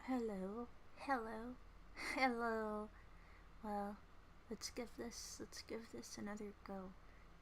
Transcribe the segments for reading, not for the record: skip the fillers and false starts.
Hello, hello, hello. Well, let's give this another go,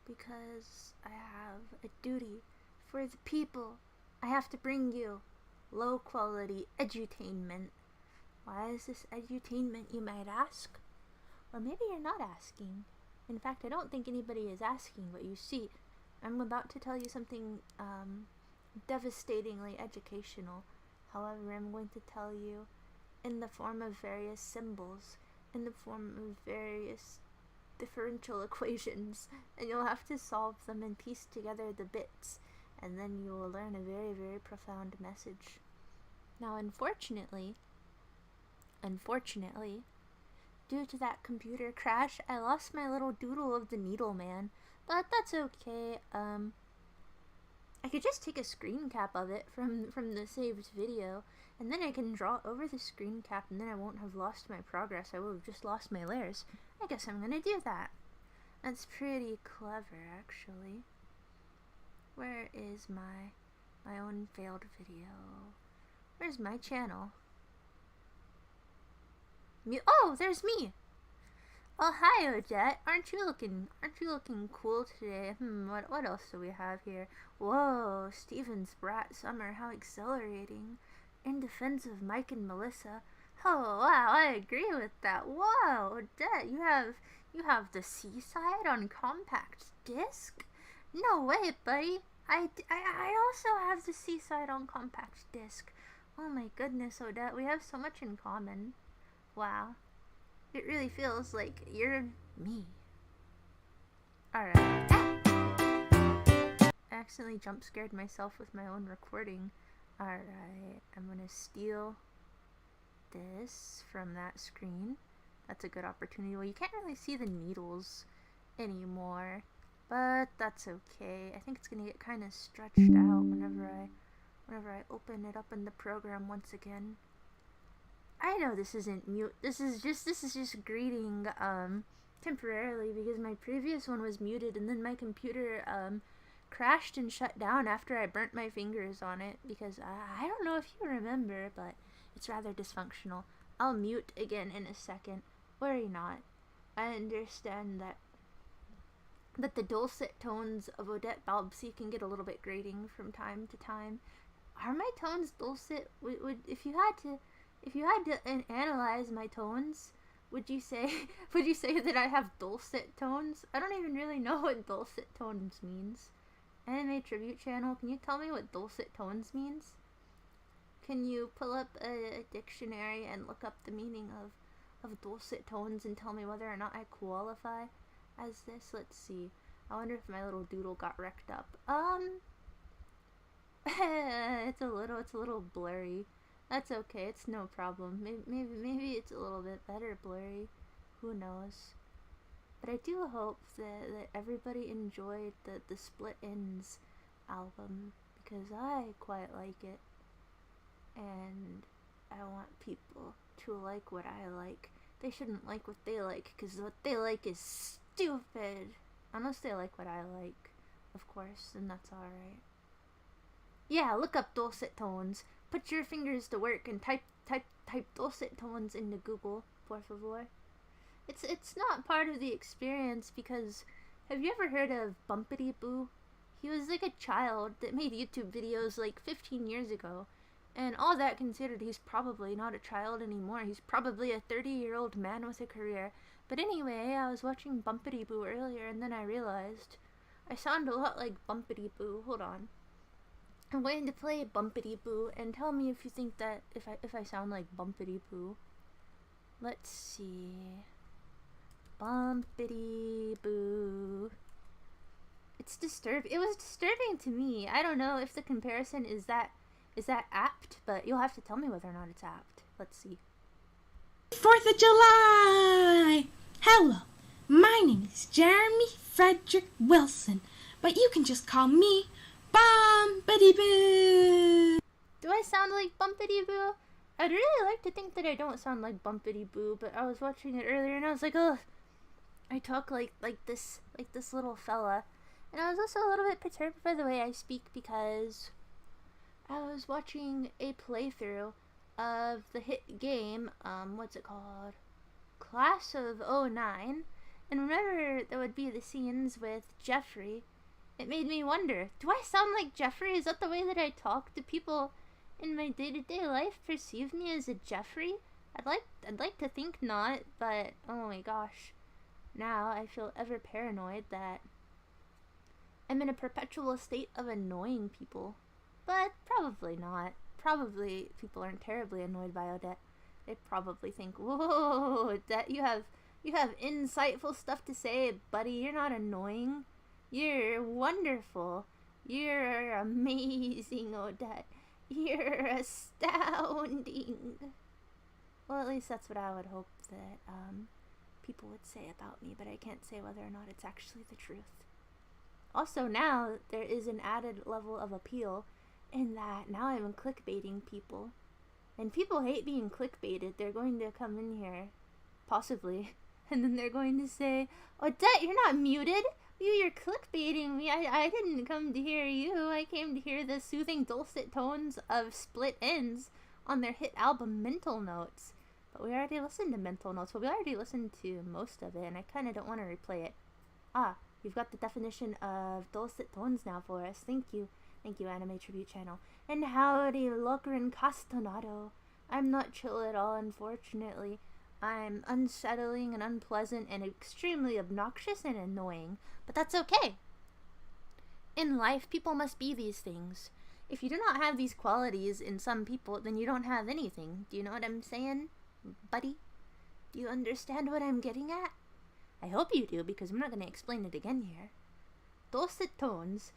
because I have a duty for the people. I have to bring you low quality edutainment. Why is this edutainment, you might ask? Or maybe you're not asking. In fact, I don't think anybody is asking, but you see, I'm about to tell you something devastatingly educational. However, I'm going to tell you in the form of various symbols, in the form of various differential equations, and you'll have to solve them and piece together the bits, and then you will learn a very, very profound message. Now, unfortunately, due to that computer crash, I lost my little doodle of the needle man, but that's okay. I could just take a screen cap of it from the saved video, and then I can draw over the screen cap, and then I won't have lost my progress. I will have just lost my layers. I guess I'm gonna do that. That's pretty clever, actually. Where is my own failed video? Where's my channel? Oh, there's me! Oh, hi, Odette. Aren't you looking cool today? What else do we have here? Whoa, Steven's brat summer, how exhilarating. In defense of Mike and Melissa. Oh, wow, I agree with that. Whoa, Odette, you have the Seaside on compact disc? No way, buddy. I also have the Seaside on compact disc. Oh my goodness, Odette, we have so much in common. Wow. It really feels like you're me. Alright. I accidentally jump scared myself with my own recording. Alright, I'm gonna steal this from that screen. That's a good opportunity. Well, you can't really see the needles anymore, but that's okay. I think it's gonna get kind of stretched out whenever I open it up in the program once again. I know this isn't mute. This is just greeting temporarily, because my previous one was muted, and then my computer crashed and shut down after I burnt my fingers on it, because I don't know if you remember, but it's rather dysfunctional. I'll mute again in a second. Worry not. I understand that the dulcet tones of Odette Balbsy can get a little bit grating from time to time. Are my tones dulcet? If you had to analyze my tones, would you say that I have dulcet tones? I don't even really know what dulcet tones means. Anime Tribute Channel, can you tell me what dulcet tones means? Can you pull up a dictionary and look up the meaning of dulcet tones and tell me whether or not I qualify as this? Let's see. I wonder if my little doodle got wrecked up. It's a little blurry. That's okay, it's no problem. Maybe it's a little bit better blurry. Who knows? But I do hope that everybody enjoyed the Split Ends album, because I quite like it. And I want people to like what I like. They shouldn't like what they like, because what they like is stupid. Unless they like what I like, of course, then that's alright. Yeah, look up dulcet tones. Put your fingers to work and type dulcet tones into Google, por favor. It's not part of the experience, because have you ever heard of Bumpity Boo? He was like a child that made YouTube videos like 15 years ago, and all that considered, he's probably not a child anymore. He's probably a 30-year-old man with a career. But anyway, I was watching Bumpity Boo earlier, and then I realized I sound a lot like Bumpity Boo. Hold on. I'm going to play Bumpity Boo, and tell me if you think that if I sound like Bumpity Boo. Let's see. Bumpity Boo. It's disturbing. It was disturbing to me. I don't know if the comparison is that apt, but you'll have to tell me whether or not it's apt. Let's see. 4th of July! Hello, my name is Jeremy Frederick Wilson, but you can just call me Bumpity Boo! Do I sound like Bumpity Boo? I'd really like to think that I don't sound like Bumpity Boo, but I was watching it earlier and I was like, ugh, I talk like this little fella. And I was also a little bit perturbed by the way I speak, because I was watching a playthrough of the hit game, what's it called? Class of '09. And remember, there would be the scenes with Jeffrey. It made me wonder, do I sound like Jeffrey? Is that the way that I talk? Do people in my day-to-day life perceive me as a Jeffrey? I'd like to think not, but oh my gosh. Now I feel ever paranoid that I'm in a perpetual state of annoying people. But probably not. Probably people aren't terribly annoyed by Odette. They probably think, whoa, Odette, you have insightful stuff to say, buddy. You're not annoying. You're wonderful. You're amazing, Odette. You're astounding. Well, at least that's what I would hope that people would say about me, but I can't say whether or not it's actually the truth. Also, now there is an added level of appeal in that now I'm clickbaiting people. And people hate being clickbaited. They're going to come in here, possibly, and then they're going to say, Odette, you're not muted. You're clickbaiting me. I didn't come to hear you. I came to hear the soothing dulcet tones of Split Ends on their hit album Mental Notes. But we already listened to Mental Notes. Well, we already listened to most of it, and I kind of don't want to replay it. Ah, you've got the definition of dulcet tones now for us. Thank you. Thank you, Anime Tribute Channel. And howdy, Locrin Castanado. I'm not chill at all, unfortunately. I'm unsettling and unpleasant and extremely obnoxious and annoying. But that's okay. In life, people must be these things. If you do not have these qualities in some people, then you don't have anything. Do you know what I'm saying, buddy? Do you understand what I'm getting at? I hope you do, because I'm not going to explain it again here. Dulcet tones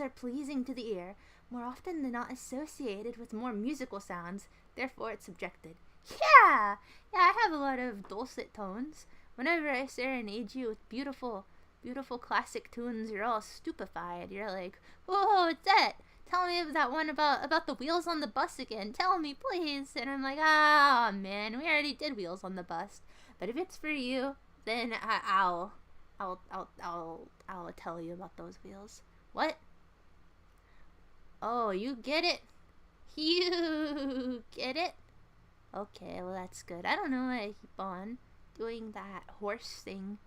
are pleasing to the ear, more often than not associated with more musical sounds, therefore it's subjected. Yeah, I have a lot of dulcet tones. Whenever I serenade you with beautiful, beautiful classic tunes, you're all stupefied. You're like, whoa, what's that? Tell me that one about the wheels on the bus again. Tell me, please. And I'm like, ah, man, we already did Wheels on the Bus. But if it's for you, then I'll tell you about those wheels. What? Oh, you get it? You get it? Okay, well that's good. I don't know why I keep on doing that horse thing.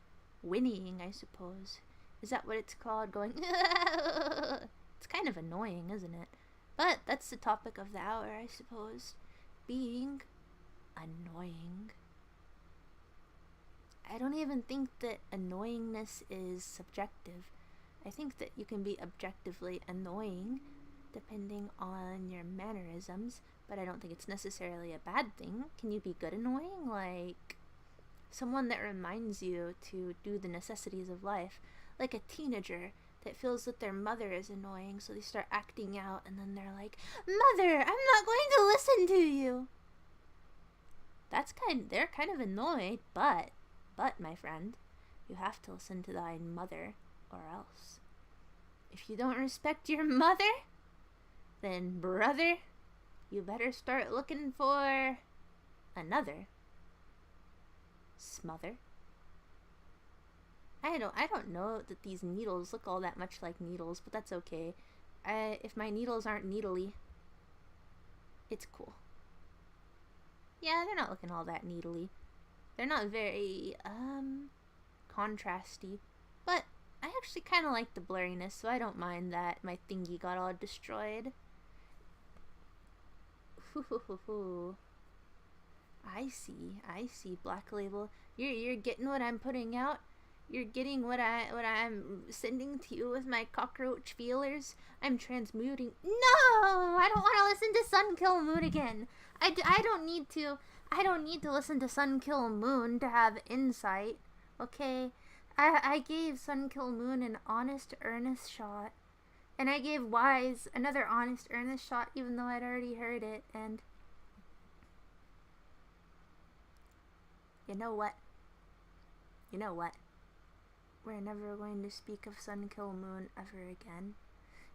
Whinnying, I suppose. Is that what it's called? Going, it's kind of annoying, isn't it? But that's the topic of the hour, I suppose. Being annoying. I don't even think that annoyingness is subjective. I think that you can be objectively annoying depending on your mannerisms, but I don't think it's necessarily a bad thing. Can you be good annoying? Like someone that reminds you to do the necessities of life, like a teenager that feels that their mother is annoying, so they start acting out, and then they're like, Mother, I'm not going to listen to you. They're kind of annoyed, but my friend, you have to listen to thy mother, or else. If you don't respect your mother, then brother, you better start looking for another smother. I don't know that these needles look all that much like needles, but that's okay. If my needles aren't needly, it's cool. Yeah, they're not looking all that needly. They're not very contrasty, but I actually kind of like the blurriness, so I don't mind that my thingy got all destroyed. I see, Black Label. You're getting what I'm putting out. You're getting what I'm sending to you with my cockroach feelers. I'm transmuting. No, I don't want to listen to Sun Kill Moon again. I don't need to. I don't need to listen to Sun Kill Moon to have insight. Okay, I gave Sun Kill Moon an honest, earnest shot, and I gave Wise another honest, earnest shot, even though I'd already heard it. And you know what? We're never going to speak of Sun Kill Moon ever again.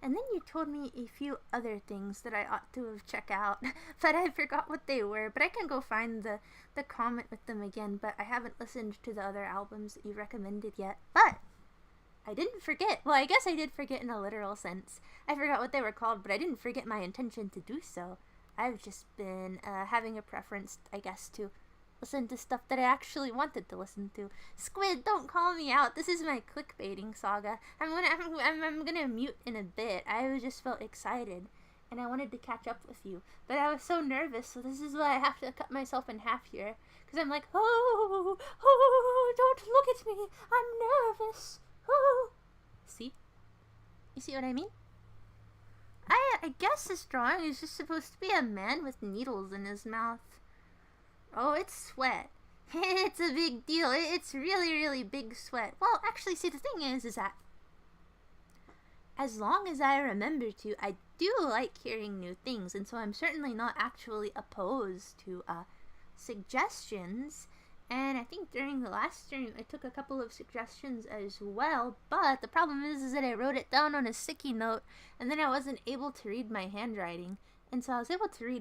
And then you told me a few other things that I ought to have checked out, but I forgot what they were. But I can go find the comment with them again, but I haven't listened to the other albums that you recommended yet. But I didn't forget. Well, I guess I did forget in a literal sense. I forgot what they were called, but I didn't forget my intention to do so. I've just been having a preference, I guess, to listen to stuff that I actually wanted to listen to. Squid, don't call me out. This is my clickbaiting saga. I'm gonna mute in a bit. I just felt excited, and I wanted to catch up with you, but I was so nervous. So this is why I have to cut myself in half here, because I'm like, oh, don't look at me. I'm nervous. Oh, see? You see what I mean? I guess this drawing is just supposed to be a man with needles in his mouth. Oh, it's sweat. It's a big deal. It's really, really big sweat. Well, actually, see, the thing is that as long as I remember to, I do like hearing new things, and so I'm certainly not actually opposed to suggestions. And I think during the last stream, I took a couple of suggestions as well, but the problem is that I wrote it down on a sticky note, and then I wasn't able to read my handwriting, and so I was able to read